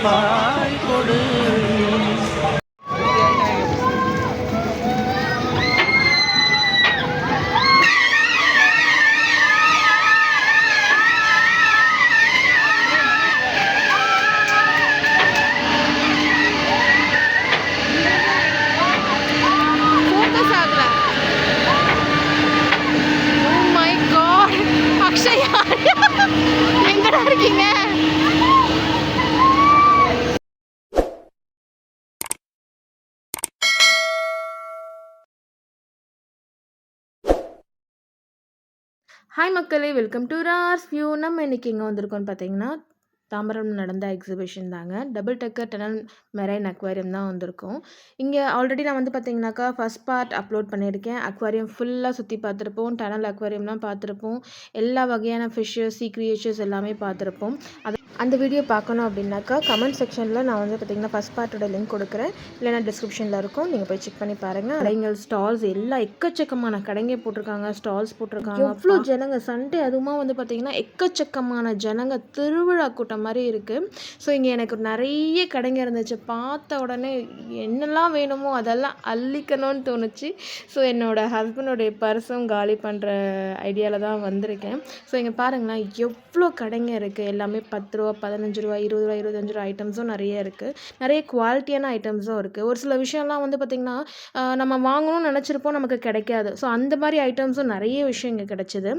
பாய் கொடு. ஹாய் மக்களே, welcome to ரார்ஸ் view. நம்ம இன்றைக்கி எங்கே வந்திருக்கோம்னு பார்த்தீங்கன்னா, தாம்பரம் நடந்த எக்ஸிபிஷன் தாங்க. Double decker tunnel marine aquarium தான் வந்திருக்கோம். இங்கே ஆல்ரெடி நான் வந்து பார்த்தீங்கன்னாக்கா ஃபஸ்ட் பார்ட் அப்லோட் பண்ணியிருக்கேன். அக்வாரியம் ஃபுல்லாக சுற்றி பார்த்துருப்போம். டனல் அக்வாரியம்லாம் பார்த்துருப்போம். எல்லா வகையான ஃபிஷ்ஷஸ், சீ கிரியேச்சர்ஸ் எல்லாமே பார்த்துருப்போம். அந்த வீடியோ பார்க்கணும் அப்படின்னாக்கா கமெண்ட் செக்ஷனில் நான் வந்து பார்த்திங்கன்னா ஃபஸ்ட் பார்ட்டோட லிங்க் கொடுக்குறேன், இல்லைனா டிஸ்கிரிப்ஷனில் இருக்கும், நீங்கள் போய் செக் பண்ணி பாருங்கள். கடைங்கள், ஸ்டால்ஸ் எல்லாம் எக்கச்சக்கமான கடைங்க போட்டிருக்காங்க, ஸ்டால்ஸ் போட்டிருக்காங்க. எவ்வளோ ஜனங்க, சண்டே அதுவுமா வந்து பார்த்திங்கன்னா எக்கச்சக்கமான ஜனங்க, திருவிழா கூட்டம் மாதிரி இருக்குது. ஸோ இங்கே எனக்கு நிறைய கடைங்க இருந்துச்சு. பார்த்த உடனே என்னெல்லாம் வேணுமோ அதெல்லாம் அள்ளிக்கணும்னு தோணுச்சு. ஸோ என்னோடய ஹஸ்பண்டோடைய பர்ஸும் காலி பண்ணுற ஐடியாவில் தான் வந்திருக்கேன். ஸோ இங்கே பாருங்களேன், எவ்வளோ கடைங்க இருக்குது. எல்லாமே 10 ரூபா, 15 ரூபா, 20 ரூபா, 25 ரூபா ஐட்டம்ஸும் நிறைய இருக்குது. நிறைய குவாலிட்டியான ஐட்டம்ஸும் இருக்குது. ஒரு சில விஷயம்லாம் வந்து பார்த்திங்கன்னா நம்ம வாங்கணும்னு நினச்சிருப்போம், நமக்கு கிடைக்காது. ஸோ அந்த மாதிரி ஐட்டம்ஸும் நிறைய விஷயம் இங்கே கிடச்சிது.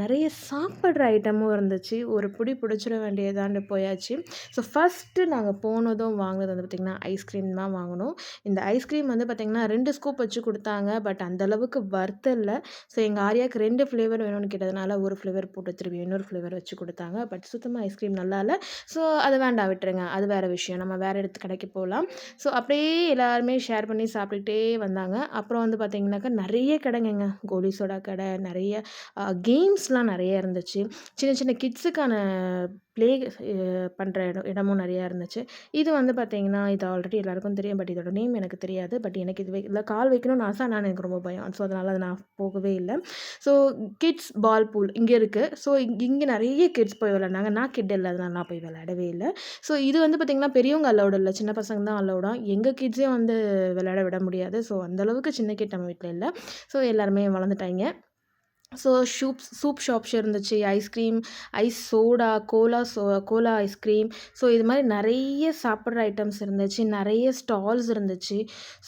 நிறைய சாப்பிட்ற ஐட்டமும் இருந்துச்சு. ஒரு பிடி பிடிச்சிட வேண்டியதாண்டு போயாச்சு. ஸோ ஃபஸ்ட்டு நாங்கள் போனதும் வாங்கினது வந்து பார்த்திங்கன்னா ஐஸ்கிரீம் தான் வாங்கினோம். இந்த ஐஸ்கிரீம் வந்து பார்த்திங்கன்னா 2 ஸ்கூப் வச்சு கொடுத்தாங்க. பட் அந்தளவுக்கு வர்த்து இல்லை. ஸோ எங்கள் ஆரியாவுக்கு 2 ஃப்ளேவர் வேணும்னு கேட்டதுனால ஒரு ஃப்ளேவர் போட்டு திரும்பி இன்னொரு ஃப்ளேவர் வச்சு கொடுத்தாங்க. பட் சுத்தமாக ஐஸ்கிரீம் நல்லா இல்லை. ஸோ அது வேண்டாம், விட்டுருங்க, அது வேறு விஷயம். நம்ம வேறு இடத்து கடைக்கு போகலாம். ஸோ அப்படியே எல்லாருமே ஷேர் பண்ணி சாப்பிட்டுக்கிட்டே வந்தாங்க. அப்புறம் வந்து பார்த்திங்கனாக்கா நிறைய கடைங்க, கோலி சோடா கடை, நிறைய கேம்ஸ்லாம் நிறைய இருந்துச்சு. சின்ன சின்ன கிட்ஸுக்கான ப்ளே பண்ணுற இடமும் நிறையா இருந்துச்சு. இது வந்து பார்த்திங்கன்னா இது ஆல்ரெடி எல்லாருக்கும் தெரியும். பட் இதோட நேம் எனக்கு தெரியாது. பட் எனக்கு இது இதில் கால் வைக்கணும்னு ஆசை, ஆனால் எனக்கு ரொம்ப பயம். ஸோ அதனால் அதை நான் போகவே இல்லை. ஸோ கிட்ஸ் பால் பூல் இங்கே இருக்குது. ஸோ இங்கே நிறைய கிட்ஸ் போய் விளையாண்டாங்க. நான் கிட் இல்லை, அதனால் நான் போய் விளையாடவே இல்லை. ஸோ இது வந்து பார்த்திங்கன்னா பெரியவங்க அலௌடு இல்லை, சின்ன பசங்க தான் அலௌடா. எங்கள் கிட்ஸையும் வந்து விளையாட விட முடியாது. ஸோ அந்தளவுக்கு சின்ன கிட் நம்ம வீட்டில் இல்லை. ஸோ எல்லாருமே வளர்ந்துட்டாங்க. ஸோ சூப் ஷாப்ஸ் இருந்துச்சு, ice cream, ice soda, cola ice cream. So இது மாதிரி நிறைய சாப்பிட்ற ஐட்டம்ஸ் இருந்துச்சு, நிறைய ஸ்டால்ஸ் இருந்துச்சு.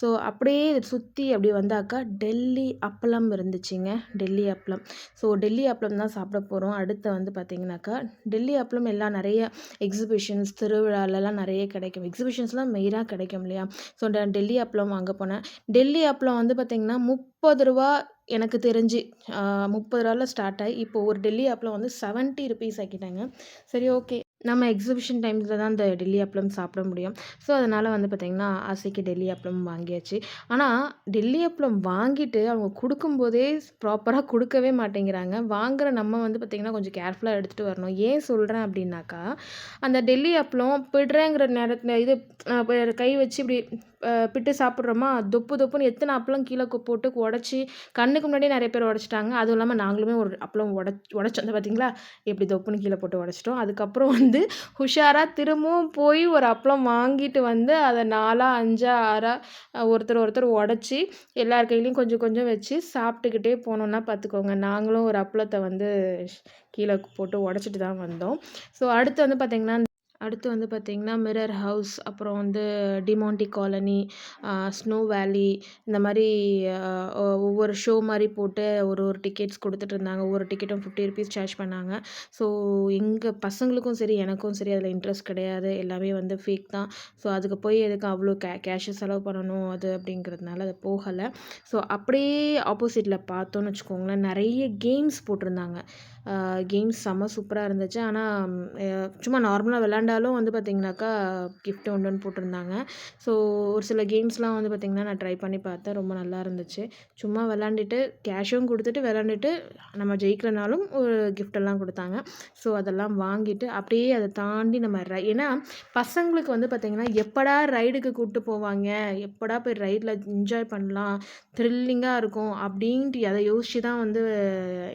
ஸோ அப்படியே சுற்றி அப்படி வந்தாக்கா டெல்லி அப்பளம் இருந்துச்சுங்க. டெல்லி அப்பளம். ஸோ டெல்லி அப்பளம் தான் சாப்பிட போகிறோம். அடுத்து வந்து பார்த்திங்கனாக்கா டெல்லி அப்பளம் எல்லாம் நிறைய எக்ஸிபிஷன்ஸ், திருவிழாலலாம் நிறைய கிடைக்கும். எக்ஸிபிஷன்ஸ்லாம் மெயினாக கிடைக்கும் இல்லையா? ஸோ டெல்லி அப்பளம் வாங்க போனேன். டெல்லி அப்பளம் வந்து பார்த்திங்கன்னா 30 ரூபா எனக்கு தெரிஞ்சு. 30 ரூபாயில் ஸ்டார்ட் ஆகி இப்போ ஒரு டெல்லி அப்பளம் வந்து 70 ருபீஸ் ஆக்கிட்டாங்க. சரி, ஓகே, நம்ம எக்ஸிபிஷன் டைம்ஸில் தான் அந்த டெல்லி அப்பளம் சாப்பிட முடியும். ஸோ அதனால் வந்து பார்த்திங்கன்னா ஆசைக்கு டெல்லி அப்பளம் வாங்கியாச்சு. ஆனால் டெல்லி அப்பளம் வாங்கிட்டு அவங்க கொடுக்கும்போதே ப்ராப்பராக கொடுக்கவே மாட்டேங்கிறாங்க. வாங்குகிற நம்ம வந்து பார்த்திங்கன்னா கொஞ்சம் கேர்ஃபுல்லாக எடுத்துகிட்டு வரணும். ஏன் சொல்கிறேன் அப்படின்னாக்கா, அந்த டெல்லி அப்பளம் பிடுறேங்கிற நேரத்தில் இது கை வச்சு இப்படி பிட்டு சாப்பிட்றோமா, தொப்பு தொப்புன்னு எத்தனை அப்பளம் கீழே போட்டு உடச்சி கண்ணுக்கு முன்னாடியே நிறைய பேர் உடச்சிட்டாங்க. அதுவும் இல்லாமல் நாங்களுமே ஒரு அப்பளம் உடச்சோம். அந்த பார்த்திங்களா, எப்படி தொப்புன்னு கீழே போட்டு உடச்சிட்டோம். அதுக்கப்புறம் வந்து உஷாராக திரும்பவும் போய் ஒரு அப்பளம் வாங்கிட்டு வந்து அதை 4, 5, 6 ஒருத்தர் உடச்சி எல்லார் கையிலையும் கொஞ்சம் கொஞ்சம் வச்சு சாப்பிட்டுக்கிட்டே போனோன்னா பார்த்துக்கோங்க. நாங்களும் ஒரு அப்பளத்தை வந்து கீழே போட்டு உடச்சிட்டு தான் வந்தோம். ஸோ அடுத்து வந்து பார்த்திங்கன்னா மிரர் ஹவுஸ், அப்புறம் வந்து டிமாண்டி காலனி, ஸ்னோ வேலி, இந்த மாதிரி ஒவ்வொரு ஷோ மாதிரி போட்டு ஒரு டிக்கெட்ஸ் கொடுத்துட்டு இருந்தாங்க. ஒவ்வொரு டிக்கெட்டும் 50 ருபீஸ் சார்ஜ் பண்ணாங்க. ஸோ எங்கள் பசங்களுக்கும் சரி எனக்கும் சரி அதில் இன்ட்ரெஸ்ட் கிடையாது. எல்லாமே வந்து ஃபேக் தான். ஸோ அதுக்கு போய் எதுக்கு அவ்வளோ கேஷை செலவு பண்ணணும் அது அப்படிங்கிறதுனால அது போகலை. ஸோ அப்படியே ஆப்போசிட்டில் பார்த்தோன்னு வச்சுக்கோங்களேன், நிறைய கேம்ஸ் போட்டிருந்தாங்க. கேம்ஸ் செம்ம சூப்பராக இருந்துச்சு. ஆனால் சும்மா நார்மலாக விளாண்டாலும் வந்து பார்த்திங்கனாக்கா கிஃப்ட் உண்டுன்னு போட்டிருந்தாங்க. ஸோ ஒரு சில கேம்ஸ்லாம் வந்து பார்த்திங்கன்னா நான் ட்ரை பண்ணி பார்த்தேன், ரொம்ப நல்லா இருந்துச்சு. சும்மா விளாண்டுட்டு கேஷும் கொடுத்துட்டு விளாண்டுட்டு நம்ம ஜெயிக்கலனாலும் ஒரு கிஃப்டெல்லாம் கொடுத்தாங்க. ஸோ அதெல்லாம் வாங்கிட்டு அப்படியே அதை தாண்டி நம்ம ஏன்னா பசங்களுக்கு வந்து பார்த்திங்கன்னா எப்படா ரைடுக்கு கூப்பிட்டு போவாங்க, எப்படா போய் ரைடில் என்ஜாய் பண்ணலாம், த்ரில்லிங்காக இருக்கும் அப்படின்ட்டு அதை யோசித்து தான் வந்து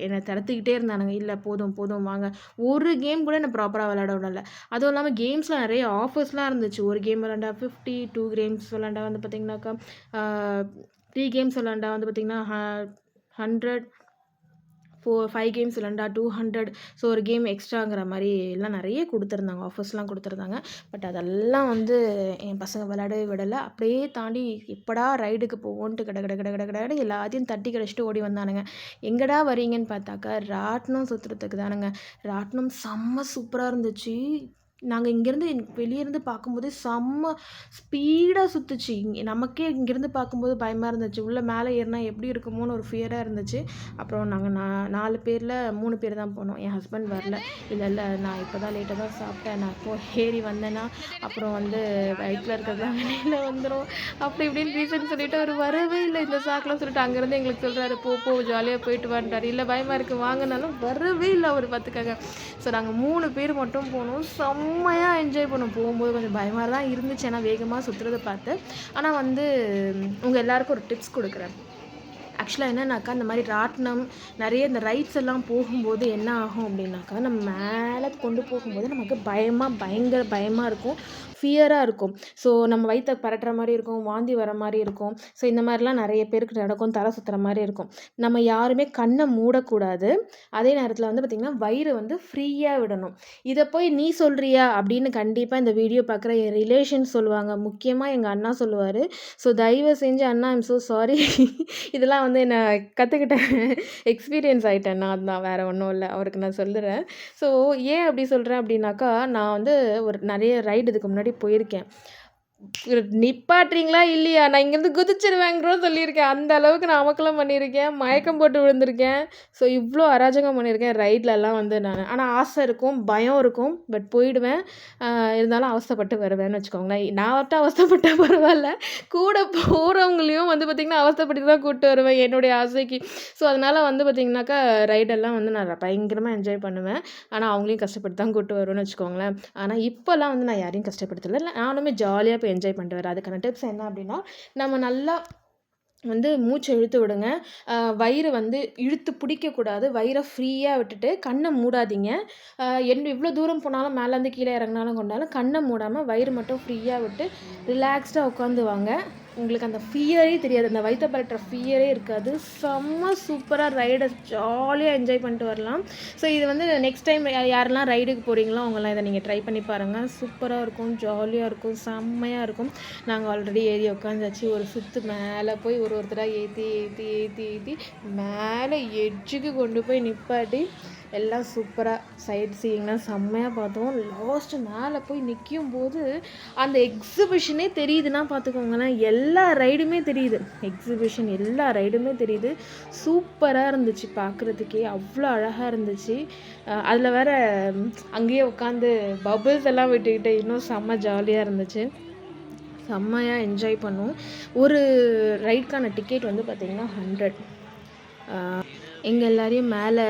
என்னை திறத்துக்கிட்டே இருந்தானுங்க. இல்லை போதும் போதும் வாங்க. ஒரு கேம் கூட என்ன ப்ராப்பராக விளையாட விடல. அதுவும் இல்லாமல் கேம்ஸில் நிறைய ஆஃபர்ஸ்லாம் இருந்துச்சு. ஒரு கேம் விளாண்டா 50, 2 கேம்ஸ் விளாண்டா வந்து பார்த்திங்கனாக்கா 3 கேம்ஸ் விளாண்டா வந்து பார்த்திங்கன்னா 100, 5 கேம்ஸ் விளாண்டா 200. ஸோ ஒரு கேம் எக்ஸ்ட்ராங்கிற மாதிரி எல்லாம் நிறைய கொடுத்துருந்தாங்க, ஆஃபர்ஸ்லாம் கொடுத்துருந்தாங்க. பட் அதெல்லாம் வந்து என் பசங்க விளையாடவே விடலை. அப்படியே தாண்டி எப்படா ரைடுக்கு போவோன்ட்டு கட கட கட கட கடன்னு எல்லாத்தையும் தட்டி கிடச்சிட்டு ஓடி வந்தானுங்க. எங்கடா வரீங்கன்னு பார்த்தாக்கா ராட்டினம் சுற்றுறதுக்கு தானுங்க. ராட்டினம் செம்ம சூப்பராக இருந்துச்சு. நாங்கள் இங்கேருந்து வெளியேருந்து பார்க்கும்போதே செம்ம ஸ்பீடாக சுற்றுச்சு. நமக்கே இங்கேருந்து பார்க்கும்போது பயமாக இருந்துச்சு. உள்ளே மேலே ஏறினா எப்படி இருக்குமோன்னு ஒரு ஃபியராக இருந்துச்சு. அப்புறம் நாங்கள் 4 பேரில் 3 பேர் தான் போனோம். என் ஹஸ்பண்ட் வரல. இல்லை நான் இப்போ தான் லேட்டாக தான் சாப்பிட்டேன், நான் இப்போ ஏறி வந்தேன்னா அப்புறம் வந்து வயிற்றில் இருக்கிறதுலாம் வெளியில் வந்துடும் அப்படி இப்படின்னு ரீசன் சொல்லிவிட்டு அவர் வரவே இல்லை. இந்த சாக்கெலாம் சொல்லிட்டு அங்கேருந்து எங்களுக்கு சொல்கிறாரு, போ ஜாலியாக போயிட்டு வந்துட்டார். இல்லை பயமாக இருக்குது வாங்கினாலும் வரவே இல்லை அவர், பார்த்துக்காங்க. ஸோ நாங்கள் 3 பேர் மட்டும் போனோம். செம்மையாக என்ஜாய் பண்ணோம். போகும்போது கொஞ்சம் பயமாக தான் இருந்துச்சு, ஏன்னா வேகமாக சுற்றுறதை பார்த்து. ஆனால் வந்து உங்கள் எல்லாருக்கும் ஒரு டிப்ஸ் கொடுக்குறேன். ஆக்சுவலாக என்னன்னாக்கா, இந்த மாதிரி ராட்டினம் நிறைய இந்த ரைட்ஸ் எல்லாம் போகும்போது என்ன ஆகும் அப்படின்னாக்கா, நம்ம மேலே கொண்டு போகும்போது நமக்கு பயங்கர பயமாக இருக்கும், ஃபியராக இருக்கும். ஸோ நம்ம வயிற்ற பரட்டுற மாதிரி இருக்கும், வாந்தி வர மாதிரி இருக்கும். ஸோ இந்த மாதிரிலாம் நிறைய பேருக்கு நடக்கும், தலை சுற்றுற மாதிரி இருக்கும். நம்ம யாருமே கண்ணை மூடக்கூடாது. அதே நேரத்தில் வந்து பார்த்திங்கன்னா வயிறு வந்து ஃப்ரீயாக விடணும். இதை போய் நீ சொல்கிறியா அப்படின்னு கண்டிப்பாக இந்த வீடியோ பார்க்குற என் ரிலேஷன்ஸ் சொல்லுவாங்க. முக்கியமாக எங்கள் அண்ணா சொல்லுவார். ஸோ தயவு செஞ்சு அண்ணா, ஐம் ஸோ சாரி, இதெல்லாம் வந்து என்னை கற்றுக்கிட்டேன், எக்ஸ்பீரியன்ஸ் ஆகிட்டேன் நான் தான், வேறு ஒன்றும் இல்லை. அவருக்கு நான் சொல்லுறேன். ஸோ ஏன் அப்படி சொல்கிறேன் அப்படின்னாக்கா, நான் வந்து ஒரு நிறைய ரைடு இதுக்கு முன்னாடி போயிருக்கேன். நிப்பாட்டுறீங்களா இல்லையா, நான் இங்கேருந்து குதிச்சிருவேங்கிறோ சொல்லியிருக்கேன். அந்த அளவுக்கு நான் அமக்கலம் பண்ணியிருக்கேன், மயக்கம் போட்டு விழுந்திருக்கேன். ஸோ இவ்வளோ அராஜகம் பண்ணியிருக்கேன் ரைட்லலாம் வந்து நான். ஆனால் ஆசை இருக்கும், பயம் இருக்கும், பட் போயிடுவேன். இருந்தாலும் அவஸ்தைப்பட்டு வருவேன்னு வச்சுக்கோங்களேன். நான் மட்டும் அவஸ்தைப்பட்டால் பரவாயில்ல, கூட போகிறவங்களையும் வந்து பார்த்திங்கன்னா அவஸ்தைப்பட்டு தான் கூப்பிட்டு வருவேன் என்னுடைய ஆசைக்கு. ஸோ அதனால் வந்து பார்த்திங்கனாக்கா ரைடெல்லாம் வந்து நான் பயங்கரமாக என்ஜாய் பண்ணுவேன். ஆனால் அவங்களையும் கஷ்டப்பட்டு தான் கூப்பிட்டு வருவேன்னு வச்சுக்கோங்களேன். ஆனால் இப்போல்லாம் வந்து நான் யாரையும் கஷ்டப்படுத்தலை, நானுமே ஜாலியாக என்ஜாய் பண்ணிட்டு வரேன். அதுக்கான டிப்ஸ் என்ன அப்படின்னா, நம்ம நல்லா வந்து மூச்சை இழுத்து விடுங்க. வயிறு வந்து இழுத்து பிடிக்கக்கூடாது. வயிறை ஃப்ரீயாக விட்டுட்டு கண்ணை மூடாதீங்க. எவ்வளோ தூரம் போனாலும் மேலேருந்து கீழே இறங்கினாலும் கொண்டாலும் கண்ணை மூடாமல் வயிறு மட்டும் ஃப்ரீயாக விட்டு ரிலாக்ஸ்டாக உட்காந்து வாங்க. உங்களுக்கு அந்த ஃபியரே தெரியாது, அந்த வயிற்ற பரட்டுற ஃபியரே இருக்காது. செம்ம சூப்பராக ரைடை ஜாலியாக என்ஜாய் பண்ணிட்டு வரலாம். ஸோ இது வந்து நெக்ஸ்ட் டைம் யாரெல்லாம் ரைடுக்கு போகிறீங்களோ அவங்களாம் இதை நீங்கள் ட்ரை பண்ணி பாருங்கள். சூப்பராக இருக்கும், ஜாலியாக இருக்கும், செம்மையாக இருக்கும். நாங்கள் ஆல்ரெடி ஏறி உட்காந்தாச்சு. ஒரு சுற்று மேலே போய் ஒருத்தராக ஏற்றி மேலே எட்ஜுக்கு கொண்டு போய் நிப்பாட்டி எல்லாம் சூப்பராக சைட் சீயிங்லாம் செம்மையாக பார்த்தோம். லாஸ்ட்டு மேலே போய் நிற்கும் போது அந்த எக்ஸிபிஷனே தெரியுதுன்னா பார்த்துக்கோங்களேன். எல்லா ரைடுமே தெரியுது, எக்ஸிபிஷன் எல்லா ரைடுமே தெரியுது. சூப்பராக இருந்துச்சு பார்க்குறதுக்கே, அவ்வளோ அழகாக இருந்துச்சு. அதில் வேற அங்கேயே உட்காந்து பபுள்ஸ் எல்லாம் விட்டுக்கிட்டு இன்னும் செம்ம ஜாலியாக இருந்துச்சு. செம்மையாக என்ஜாய் பண்ணோம். ஒரு ரைடுக்கான டிக்கெட் வந்து பார்த்திங்கன்னா 100. எங்கள் எல்லாரையும் மேலே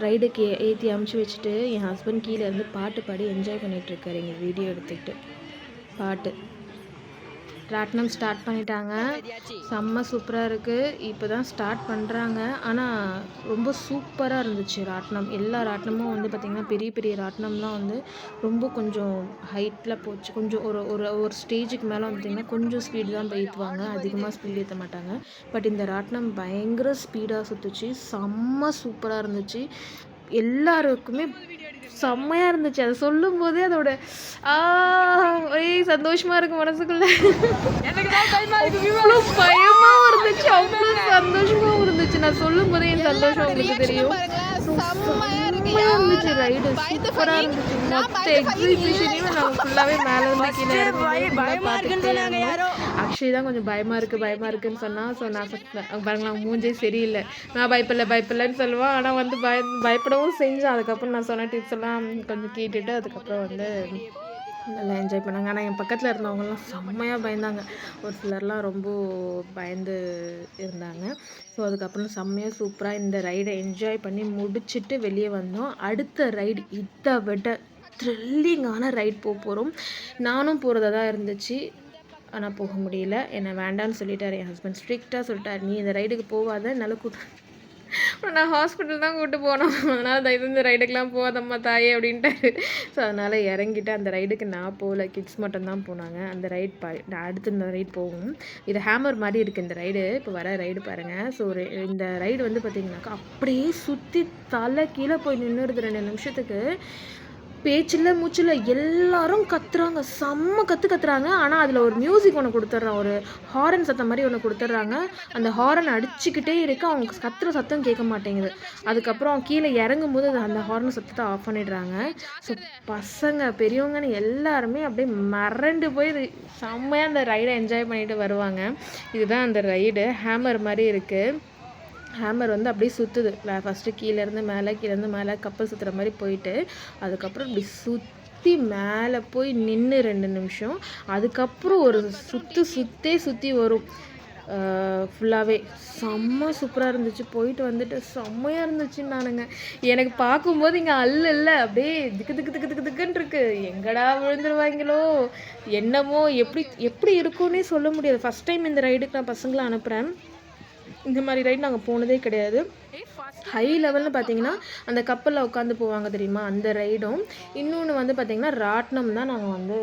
ரைடுக்கு ஏற்றி அமுச்சு வச்சுட்டு என் ஹஸ்பண்ட் கீழே இருந்து பாட்டு பாடி என்ஜாய் பண்ணிகிட்ருக்காரு. எங்கள் வீடியோ எடுத்துக்கிட்டு பாட்டு. ராட்டினம் ஸ்டார்ட் பண்ணிட்டாங்க, செம்ம சூப்பராக இருக்குது. இப்போ தான் ஸ்டார்ட் பண்ணுறாங்க. ஆனால் ரொம்ப சூப்பராக இருந்துச்சு ராட்டினம். எல்லா ராட்டினமும் வந்து பார்த்திங்கன்னா பெரிய பெரிய ராட்டினம்லாம் வந்து ரொம்ப கொஞ்சம் ஹைட்டில் போச்சு. கொஞ்சம் ஒரு ஸ்டேஜுக்கு மேலே வந்து பார்த்திங்கன்னா கொஞ்சம் ஸ்பீடு தான் ஏற்றுவாங்க, அதிகமாக ஸ்பீடு ஏற்ற மாட்டாங்க. பட் இந்த ராட்டினம் பயங்கர ஸ்பீடாக சுற்றுச்சு, செம்ம சூப்பராக இருந்துச்சு. எல்லாருக்குமே செம்மையாக இருந்துச்சு. அதை சொல்லும் போதே அதோட ஒரே சந்தோஷமாக இருக்கும் மனசுக்குள்ள. அவ்வளோ பயமாகவும் இருந்துச்சு, அவ்வளோ சந்தோஷமாகவும் இருந்துச்சு. நான் சொல்லும் போதே என் சந்தோஷம் உங்களுக்கு தெரியும். செம்மையாக இருந்துச்சு ரைடு, சூப்பராக இருந்துச்சு. மொத்த எக்ஸிபிஷனையும் நாங்கள் ஃபுல்லாகவே மேலே வந்து கீழே பார்த்துக்கிட்டே இருந்தோம். அக்ஷய் தான் கொஞ்சம் பயமாக இருக்குன்னு சொன்னால். ஸோ நான் பாருங்களா, மூஞ்சே சரியில்லை. நான் பயப்படலைன்னு சொல்லுவான். ஆனால் வந்து பயப்படவும் செஞ்சேன். அதுக்கப்புறம் நான் சொன்ன டிப்ஸ் எல்லாம் கொஞ்சம் கேட்டுட்டு அதுக்கப்புறம் வந்து நல்லா என்ஜாய் பண்ணாங்க. ஆனால் என் பக்கத்தில் இருந்தவங்கலாம் செம்மையாக பயந்தாங்க. ஒரு சிலர்லாம் ரொம்ப பயந்து இருந்தாங்க. ஸோ அதுக்கப்புறம் செம்மையாக சூப்பராக இந்த ரைடை என்ஜாய் பண்ணி முடிச்சுட்டு வெளியே வந்தோம். அடுத்த ரைடு இதை விட த்ரில்லிங்கான ரைட் போகிறோம். நானும் போகிறதா தான் இருந்துச்சு, ஆனால் போக முடியல. என்னை வேண்டான்னு சொல்லிட்டார் என் ஹஸ்பண்ட். ஸ்ட்ரிக்டாக சொல்லிட்டார், நீ இந்த ரைடுக்கு போகாத, என்னால் நான் ஹாஸ்பிட்டல் தான் கூப்பிட்டு போனோம். அதனால் தயவு இந்த ரைடுக்கெலாம் போகாதம்மா தாயே அப்படின்ட்டாரு. ஸோ அதனால் இறங்கிட்டு அந்த ரைடுக்கு நான் போகல, கிட்ஸ் மட்டும்தான் போனாங்க. அந்த ரைட் அடுத்து இந்த ரைடு போகும். இது ஹேமர் மாதிரி இருக்குது இந்த ரைடு. இப்போ வர ரைடு பாருங்கள். ஸோ இந்த ரைடு வந்து பார்த்திங்கனாக்கா அப்படியே சுற்றி தலை கீழே போய் நின்றுடுது 2 நிமிஷத்துக்கு. பேச்சில் மூச்சில் எல்லாரும் கத்துறாங்க, செம்ம கத்துறாங்க. ஆனால் அதில் ஒரு மியூசிக் ஒன்று கொடுத்துட்றான், ஒரு ஹாரன் சத்தம் மாதிரி ஒன்று கொடுத்துட்றாங்க. அந்த ஹாரன் அடிச்சுக்கிட்டே இருக்கு, அவங்க கத்துற சத்தம் கேட்க மாட்டேங்குது. அதுக்கப்புறம் கீழே இறங்கும்போது அந்த ஹாரன் சத்தத்தை ஆஃப் பண்ணிடுறாங்க. ஸோ பசங்க பெரியவங்கன்னு எல்லாருமே அப்படியே மறண்டு போய் செம்மையாக அந்த ரைடை என்ஜாய் பண்ணிட்டு வருவாங்க. இதுதான் அந்த ரைடு. ஹேமர் மாதிரி இருக்குது. ஹேமர் வந்து அப்படியே சுற்றுது. ஃபஸ்ட்டு கீழேருந்து மேலே, கீழேருந்து மேலே கப்பல் சுற்றுற மாதிரி போயிட்டு, அதுக்கப்புறம் இப்படி சுற்றி மேலே போய் நின்று 2 நிமிஷம், அதுக்கப்புறம் ஒரு சுற்றி வரும் ஃபுல்லாகவே. செம்ம சூப்பராக இருந்துச்சு. போயிட்டு வந்துட்டு செம்மையாக இருந்துச்சுன்னு நானுங்க. எனக்கு பார்க்கும்போது இங்கே இல்லை அப்படியே திக்கு திக்கு திக்கு திக்கு திக்குன்னு இருக்குது. எங்கடா விழுந்துருவாங்களோ என்னமோ, எப்படி இருக்குன்னே சொல்ல முடியாது. ஃபஸ்ட் டைம் இந்த ரைடுக்கு நான் பசங்களை அனுப்புகிறேன். இந்த மாதிரி ரைடு நாங்கள் போனதே கிடையாது. ஹை லெவல்னு பார்த்தீங்கன்னா அந்த கப்பலில் உட்காந்து போவாங்க தெரியுமா, அந்த ரைடும். இன்னொன்று வந்து பார்த்திங்கன்னா ராட்னம் தான் நாங்கள் வந்து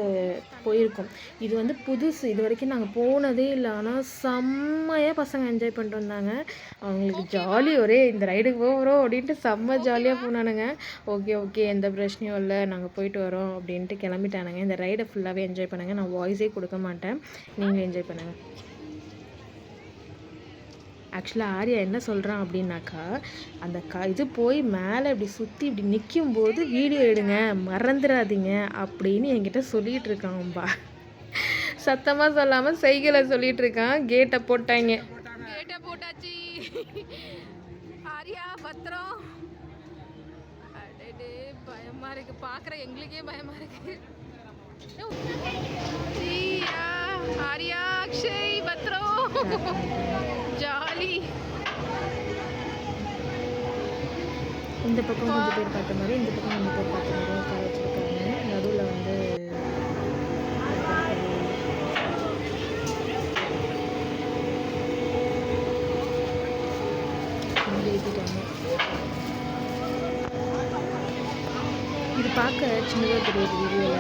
போயிருக்கோம். இது வந்து புதுசு, இது வரைக்கும் நாங்கள் போனதே இல்லை. ஆனால் செம்மையாக பசங்க என்ஜாய் பண்ணிட்டு வந்தாங்க. அவங்களுக்கு ஜாலி, ஒரே இந்த ரைடுக்கு போகிறோம் அப்படின்ட்டு செம்ம ஜாலியாக போனானுங்க. ஓகே எந்த பிரச்சனையும் இல்லை, நாங்கள் போயிட்டு வரோம் அப்படின்ட்டு கிளம்பிட்டானுங்க. இந்த ரைடை ஃபுல்லாகவே என்ஜாய் பண்ணுங்க. நான் வாய்ஸே கொடுக்க மாட்டேன், நீங்களும் என்ஜாய் பண்ணுங்கள். ஆக்சுவலாக ஆர்யா என்ன சொல்கிறான் அப்படின்னாக்கா, அந்த இது போய் மேலே இப்படி சுற்றி இப்படி நிற்கும்போது வீடியோ எடுங்க, மறந்துடாதீங்க அப்படின்னு என்கிட்ட சொல்லிகிட்டு இருக்கான்பா. சத்தமாக சொல்லாமல் செய்களை சொல்லிகிட்டு இருக்கான். கேட்டை போட்டாச்சு. ஆர்யா பத்திரம். பயமாக இருக்குது, பார்க்குற எங்களுக்கே பயமாக இருக்குது. ஆர்யா, அக்ஷய், பத்திரம், ஜாலி. இந்த பக்கம் கொஞ்சம் பேர் பார்த்த மாதிரி, இந்த பக்கம் கொஞ்சம் பேர் பார்த்த மாதிரி உட்கார வச்சுருக்காங்க. நடுவில் வந்து ஏற்றிட்டாங்க. இது பார்க்க சின்னதாக தெரியுது வீடியோவில்.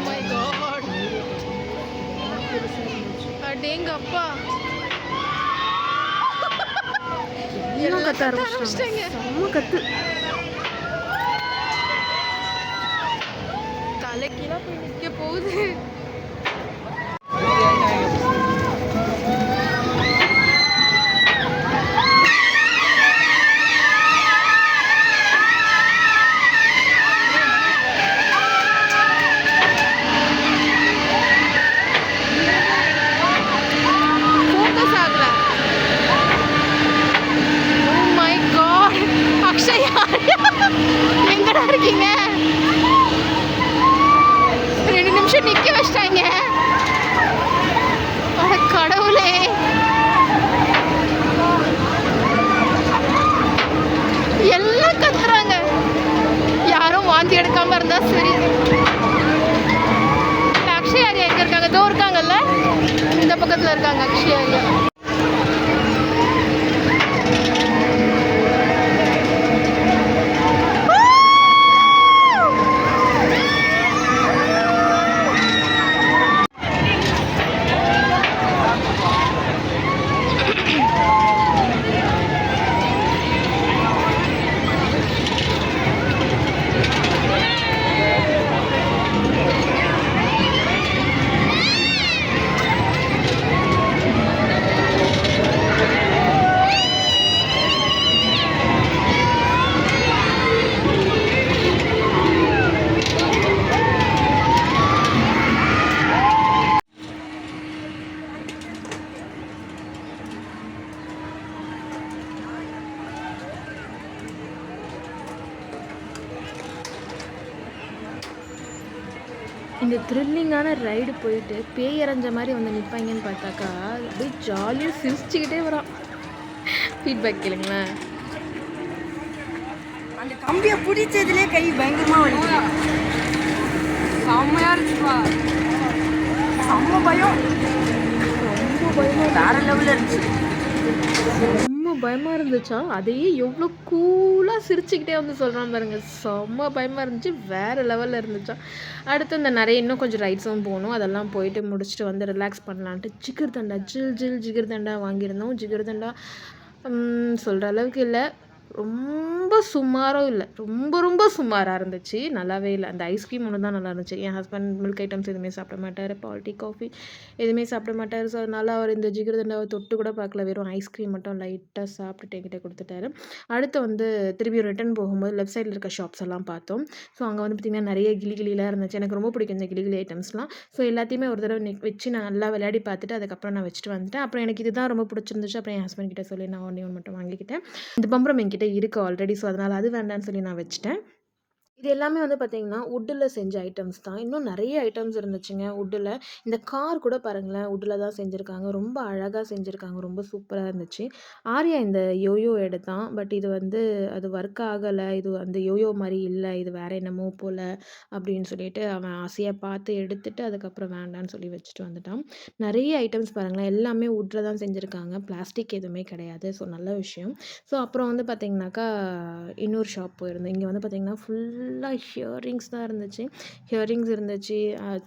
அடேங்கப்பா, எல்லாம் கத்த ஆரம்பிச்சிட்டாங்க. செம்ம கத்து. தலைக்கீழா போய் நிற்க போகுது. எங்கடா இருக்கீங்க? 2 நிமிஷம் நிக்க வச்சிட்டாங்க. கடவுளே, எல்லாம் கத்துறாங்க. யாரும் வாந்தி எடுக்காம இருந்தா சரி. அக்ஷய் ஆரியா எங்க இருக்காங்க? இதோ இருக்காங்கல்ல, இந்த பக்கத்துல இருக்காங்க அக்ஷய் ஆரியா. இந்த த்ரில்லிங்கான ரைடு போயிட்டு பேய் இறஞ்ச மாதிரி வந்து நிற்பாங்கன்னு பார்த்தாக்கா அப்படியே ஜாலியாக சிரிச்சுக்கிட்டே வரான். ஃபீட்பேக் கேளுங்களேன். அந்த கம்பியை பிடிச்சதுலே கை பயங்கரமாக வலிக்குது. செம்மையாக இருந்துச்சுப்பா, செம்ம பயம், ரொம்ப பயமாக வேற லெவலில் இருந்துச்சு. செம்ம பயமாக இருந்துச்சா, அதையே எவ்வளோ கூலாக சிரிச்சுக்கிட்டே வந்து சொல்கிறான் பாருங்க. செம்ம பயமாக இருந்துச்சு, வேறு லெவலில் இருந்துச்சா. அடுத்து இந்த நிறைய இன்னும் கொஞ்சம் ரைட்ஸும் போகணும், அதெல்லாம் போயிட்டு முடிச்சுட்டு வந்து ரிலாக்ஸ் பண்ணலான்ட்டு ஜிகர்தண்டா ஜிகர்தண்டா வாங்கியிருந்தோம். ஜிகர்தண்டா சொல்கிற அளவுக்கு இல்லை, ரொம்ப சுமாரும் இல்லை, ரொம்ப ரொம்ப சுமாராக இருந்துச்சு, நல்லாவே இல்லை. அந்த ஐஸ்கிரீம் ஒன்று தான் நல்லா இருந்துச்சு. என் ஹஸ்பண்ட் மில்க் ஐட்டம்ஸ் எதுவுமே சாப்பிட மாட்டார், பால் டீ காஃபி எதுவுமே சாப்பிட மாட்டார். ஸோ அதனால் அவர் இந்த ஜிகர்தண்டாவை தொட்டு கூட பார்க்கல, வெறும் ஐஸ்கிரீம் மட்டும் லைட்டாக சாப்பிட்டுட்டு என்கிட்ட கொடுத்துட்டாரு. அடுத்து வந்து திரும்பி ரிட்டன் போகும்போது லெஃப்ட் சைடில் இருக்க ஷாப்ஸ் எல்லாம் பார்த்தோம். ஸோ அங்கே வந்து பார்த்திங்கன்னா நிறைய கிளிகிளிலாம் இருந்துச்சு, எனக்கு ரொம்ப பிடிக்கும் இந்த கிளிகிளி ஐட்டம்ஸ்லாம். ஸோ எல்லாத்தையுமே ஒரு தடவை வச்சு நான் நல்லா விளையாடி பார்த்துட்டு அதுக்கப்புறம் நான் வச்சுட்டு வந்துட்டேன். அப்புறம் எனக்கு இதுதான் ரொம்ப பிடிச்சிருந்துச்சு. அப்புறம் என் ஹஸ்பண்ட் கிட்ட சொல்லி நான் ஒன்று மட்டும் வாங்கிக்கிட்டேன். இந்த பம்பரம் என்கிட்ட இருக்குது ஆல்ரெடி, ஸோ அதனால் அது வேண்டான்னு சொல்லி நான் வச்சுட்டேன். இது எல்லாமே வந்து பார்த்திங்கன்னா வுட்டில் செஞ்ச ஐட்டம்ஸ் தான். இன்னும் நிறைய ஐட்டம்ஸ் இருந்துச்சுங்க வுட்டில். இந்த கார் கூட பாருங்களேன், வுட்டில் தான் செஞ்சுருக்காங்க, ரொம்ப அழகாக செஞ்சுருக்காங்க, ரொம்ப சூப்பராக இருந்துச்சு. ஆர்யா இந்த யோயோ எடுத்தான், பட் இது வந்து அது ஒர்க் ஆகலை, இது அந்த யோயோ மாதிரி இல்லை, இது வேறு என்னமோ போல் அப்படின்னு சொல்லிட்டு அவன் ஆசையாக பார்த்து எடுத்துட்டு அதுக்கப்புறம் வேண்டான்னு சொல்லி வச்சுட்டு வந்துட்டான். நிறைய ஐட்டம்ஸ் பாருங்களேன், எல்லாமே வுட்டில் தான் செஞ்சுருக்காங்க, பிளாஸ்டிக் எதுவுமே கிடையாது. ஸோ நல்ல விஷயம். ஸோ அப்புறம் வந்து பார்த்திங்கனாக்கா இன்னொரு ஷாப் போயிருந்தோம். இங்கே வந்து பார்த்திங்கன்னா ஃபுல்லாக ஹியரிங்ஸ் தான் இருந்துச்சு. ஹியரிங்ஸ் இருந்துச்சு,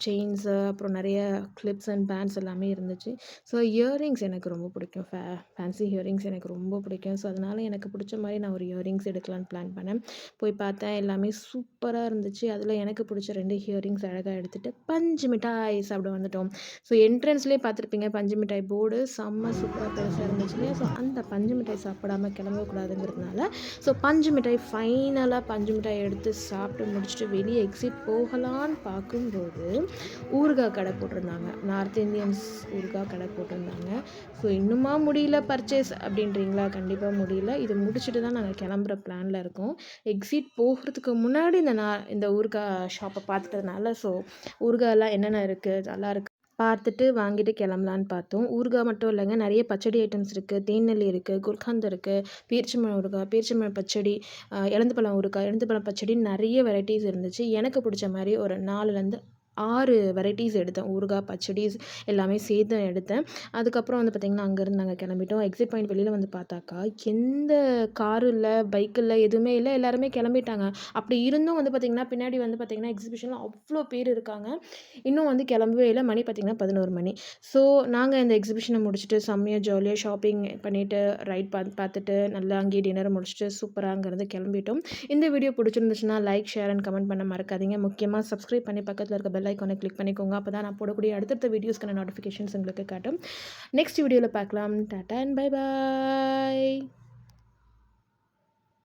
செயின்ஸு, அப்புறம் நிறைய கிளிப்ஸ் அண்ட் பேண்ட்ஸ் எல்லாமே இருந்துச்சு. ஸோ இயரிங்ஸ் எனக்கு ரொம்ப பிடிக்கும், ஃபேன்சி இயரிங்ஸ் எனக்கு ரொம்ப பிடிக்கும். ஸோ அதனால் எனக்கு பிடிச்ச மாதிரி நான் ஒரு இயரிங்ஸ் எடுக்கலான்னு பிளான் பண்ணேன். போய் பார்த்தேன், எல்லாமே சூப்பராக இருந்துச்சு. அதில் எனக்கு பிடிச்ச 2 இயரிங்ஸ் அழகாக எடுத்துகிட்டு பஞ்சு மிட்டாய் சாப்பிட வந்துட்டோம். ஸோ என்ட்ரன்ஸ்லேயே பார்த்துருப்பீங்க, பஞ்சு மிட்டாய் போர்டு செம்ம சூப்பராக பெருசாக இருந்துச்சு இல்லையா. ஸோ அந்த பஞ்சு மிட்டாய் சாப்பிடாமல் கிளம்பக்கூடாதுங்கிறதுனால ஸோ பஞ்சு மிட்டாய் ஃபைனலாக பஞ்சு மிட்டாய் எடுத்து சாப்பிட்டு முடிச்சுட்டு வெளியே எக்ஸிட் போகலான்னு பார்க்கும்போது ஊறுகாய் கடை போட்டிருந்தாங்க, நார்த் இந்தியன்ஸ் ஊறுகாய் கடை போட்டிருந்தாங்க. ஸோ இன்னுமா முடியல பர்ச்சேஸ் அப்படின்றீங்களா? கண்டிப்பாக முடியல. இது முடிச்சுட்டு தான் நாங்கள் கிளம்புற பிளானில் இருக்கோம். எக்ஸிட் போகிறதுக்கு முன்னாடி இந்த ஊறுகாய் ஷாப்பை பார்த்துட்டதுனால ஸோ ஊறுகாயெல்லாம் என்னென்ன இருக்குது நல்லா இருக்குது பார்த்துட்டு வாங்கிட்டு கிளம்பலான்னு பார்த்தோம். ஊறுகாய் மட்டும் இல்லைங்க, நிறைய பச்சடி ஐட்டம்ஸ் இருக்குது, தேநெல்லி இருக்குது, குல்கந்த் இருக்குது, பேரிச்சம்பழம் ஊறுகாய், பேரிச்சம்பழம் பச்சடி, எலந்தப்பழம் ஊறுகாய், எலந்தப்பழம் பச்சடின்னு நிறைய வெரைட்டிஸ் இருந்துச்சு. எனக்கு பிடிச்ச மாதிரி ஒரு 4லேருந்து 6 வெரைட்டிஸ் எடுத்தேன், ஊறுகாய் பச்சடிஸ் எல்லாமே சேர்த்து எடுத்தேன். அதுக்கப்புறம் வந்து பார்த்திங்கன்னா அங்கேருந்து நாங்கள் கிளம்பிட்டோம். எக்ஸிட் பாயிண்ட் வெளியில் வந்து பார்த்தாக்கா எந்த காரு இல்லை, பைக் இல்லை, எதுவுமே இல்லை, எல்லாருமே கிளம்பிட்டாங்க. அப்படி இருந்தும் வந்து பார்த்திங்கன்னா பின்னாடி வந்து பார்த்திங்கன்னா எக்ஸிபிஷனில் அவ்வளோ பேர் இருக்காங்க, இன்னும் வந்து கிளம்பவே இல்லை. மணி பார்த்திங்கன்னா 11 மணி. ஸோ நாங்கள் இந்த எக்ஸிபிஷனை முடிச்சுட்டு செம்மையாக ஜாலியாக ஷாப்பிங் பண்ணிவிட்டு ரைட் பார்த்துட்டு நல்லா அங்கேயே டின்னர் முடிச்சுட்டு சூப்பராக அங்கேருந்து கிளம்பிட்டோம். இந்த வீடியோ பிடிச்சிருந்துச்சுன்னா லைக், ஷேர் அண்ட் கமெண்ட் பண்ண மறக்காதீங்க. முக்கியமாக சப்ஸ்கிரைப் பண்ணி பக்கத்தில் இருக்க பெல் ஐக்கானை கிளிக் பண்ணிக்கோங்க, அப்போ தான் நான் போடக்கூடிய அடுத்தடுத்த வீடியோஸ்க்கான நோட்டிஃபிகேஷன்ஸ் உங்களுக்கு காட்டும். நெக்ஸ்ட் வீடியோவில் பார்க்கலாம். Tata and bye bye.